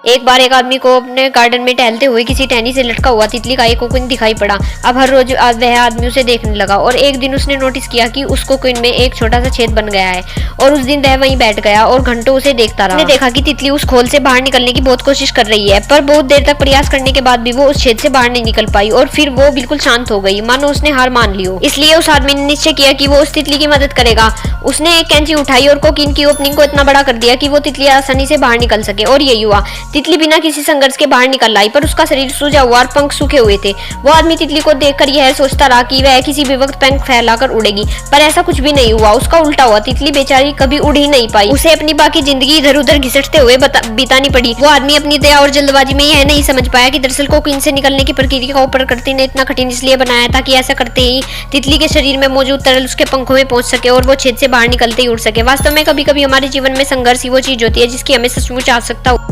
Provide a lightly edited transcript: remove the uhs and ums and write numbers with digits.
एक बार एक आदमी को अपने गार्डन में टहलते हुए किसी टहनी से लटका हुआ तितली का एक कोकून दिखाई पड़ा। अब हर रोज वह आदमी उसे देखने लगा और एक दिन उसने नोटिस किया कि उस कोकून में एक छोटा सा छेद बन गया है और उस दिन वह वहीं बैठ गया और घंटों उसे देखता रहा। उसने देखा कि तितली उस खोल से बाहर निकलने की बहुत कोशिश कर रही है, पर बहुत देर तक प्रयास करने के बाद भी वो उस छेद से बाहर नहीं निकल पाई और फिर वो बिल्कुल शांत हो गई, मानो उसने हार मान ली हो। इसलिए उस आदमी ने निश्चय किया कि वो उस तितली की मदद करेगा। उसने एक कैंची उठाई और कोकीन की ओपनिंग को इतना बड़ा कर दिया कि वो तितली आसानी से बाहर निकल सके और यही हुआ। तितली बिना किसी संघर्ष के बाहर निकल आई, पर उसका शरीर सूजा हुआ और पंख सूखे हुए थे। वो आदमी तितली को देखकर यह सोचता रहा कि वह किसी भी वक्त पंख फैलाकर उड़ेगी, पर ऐसा कुछ भी नहीं हुआ। उसका उल्टा हुआ, तितली बेचारी कभी उड़ ही नहीं पाई। उसे अपनी बाकी जिंदगी इधर उधर घिसटते हुए बितानी पड़ी। वो आदमी अपनी दया और जल्दबाजी में यह नहीं समझ पाया कि दरअसल कोकीन से निकलने की प्रक्रिया को प्रकृति ने इतना कठिन इसलिए बनाया था कि ऐसा करते ही तितली के शरीर में मौजूद तरल उसके पंखों में पहुंच सके और वो छेद से बाहर निकलते ही उड़ सके। वास्तव में कभी कभी हमारे जीवन में संघर्ष ही वो चीज होती है जिसकी हमें सचमुच आवश्यकता हो।